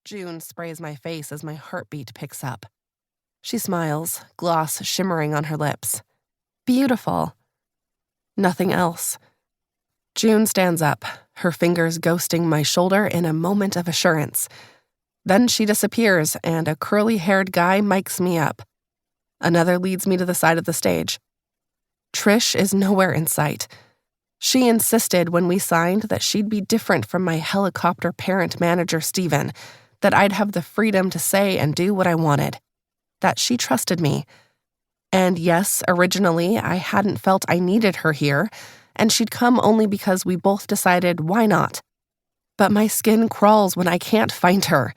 June sprays my face as my heartbeat picks up. She smiles, gloss shimmering on her lips. Beautiful. Nothing else. June stands up, her fingers ghosting my shoulder in a moment of assurance. Then she disappears, and a curly-haired guy mics me up. Another leads me to the side of the stage. Trish is nowhere in sight. She insisted when we signed that she'd be different from my helicopter parent manager, Steven, that I'd have the freedom to say and do what I wanted, that she trusted me. And yes, originally, I hadn't felt I needed her here, and she'd come only because we both decided why not. But my skin crawls when I can't find her.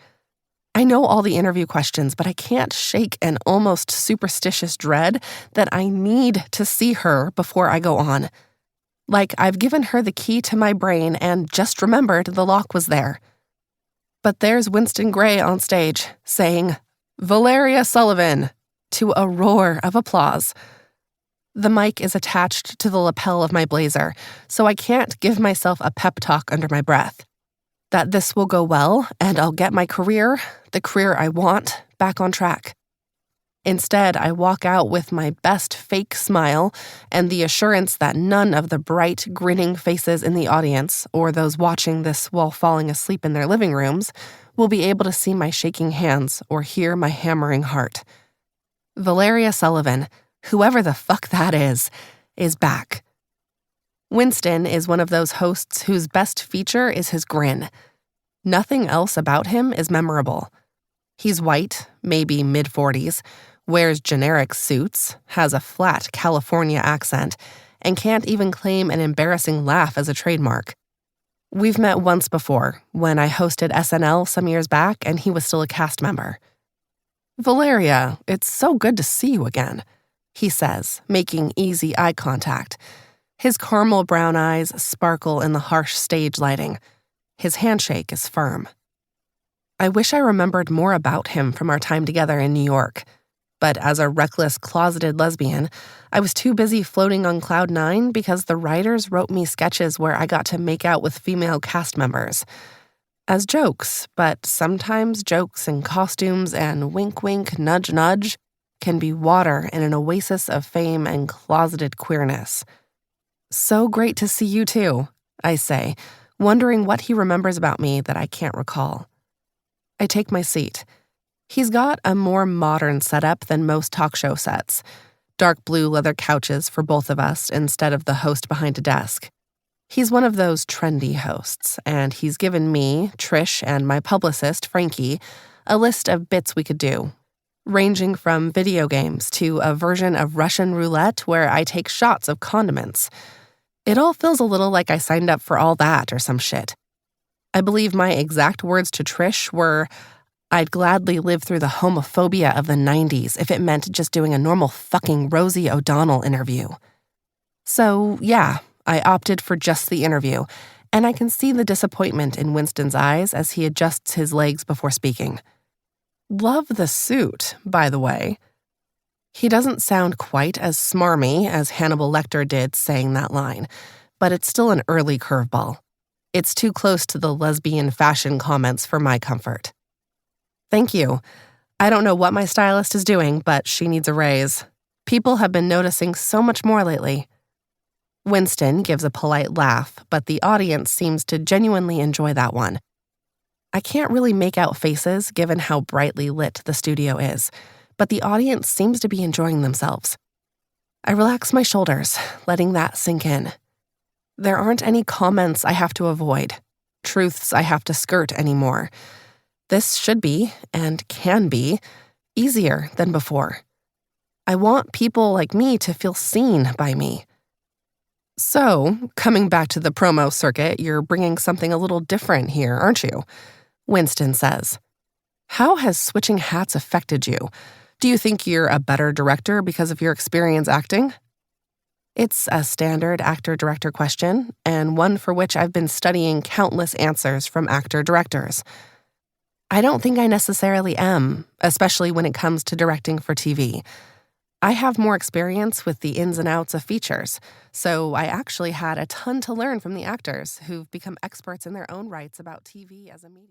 I know all the interview questions, but I can't shake an almost superstitious dread that I need to see her before I go on. Like I've given her the key to my brain and just remembered the lock was there. But there's Winston Gray on stage, saying, "Valeria Sullivan," to a roar of applause. The mic is attached to the lapel of my blazer, so I can't give myself a pep talk under my breath. That this will go well, and I'll get my career, the career I want, back on track. Instead, I walk out with my best fake smile and the assurance that none of the bright, grinning faces in the audience, or those watching this while falling asleep in their living rooms, will be able to see my shaking hands or hear my hammering heart. Valeria Sullivan, whoever the fuck that is back. Winston is one of those hosts whose best feature is his grin. Nothing else about him is memorable. He's white, maybe mid-40s, wears generic suits, has a flat California accent, and can't even claim an embarrassing laugh as a trademark. We've met once before, when I hosted SNL some years back and he was still a cast member. "Valeria, it's so good to see you again," he says, making easy eye contact. His caramel brown eyes sparkle in the harsh stage lighting. His handshake is firm. I wish I remembered more about him from our time together in New York. But as a reckless, closeted lesbian, I was too busy floating on Cloud 9 because the writers wrote me sketches where I got to make out with female cast members. As jokes, but sometimes jokes and costumes and wink-wink, nudge-nudge can be water in an oasis of fame and closeted queerness. "So great to see you too," I say, wondering what he remembers about me that I can't recall. I take my seat. He's got a more modern setup than most talk show sets. Dark blue leather couches for both of us instead of the host behind a desk. He's one of those trendy hosts, and he's given me, Trish, and my publicist, Frankie, a list of bits we could do, ranging from video games to a version of Russian roulette where I take shots of condiments. It all feels a little like I signed up for all that or some shit. I believe my exact words to Trish were, "I'd gladly live through the homophobia of the 90s if it meant just doing a normal fucking Rosie O'Donnell interview." So, yeah, I opted for just the interview, and I can see the disappointment in Winston's eyes as he adjusts his legs before speaking. Love the suit, by the way. He doesn't sound quite as smarmy as Hannibal Lecter did saying that line, but it's still an early curveball. It's too close to the lesbian fashion comments for my comfort. "Thank you. I don't know what my stylist is doing, but she needs a raise. People have been noticing so much more lately." Winston gives a polite laugh, but the audience seems to genuinely enjoy that one. I can't really make out faces given how brightly lit the studio is, but the audience seems to be enjoying themselves. I relax my shoulders, letting that sink in. There aren't any comments I have to avoid, truths I have to skirt anymore. This should be, and can be, easier than before. I want people like me to feel seen by me. So, coming back to the promo circuit, you're bringing something a little different here, aren't you? Winston says. How has switching hats affected you? Do you think you're a better director because of your experience acting? It's a standard actor-director question, and one for which I've been studying countless answers from actor-directors. I don't think I necessarily am, especially when it comes to directing for TV. I have more experience with the ins and outs of features, so I actually had a ton to learn from the actors who've become experts in their own rights about TV as a medium.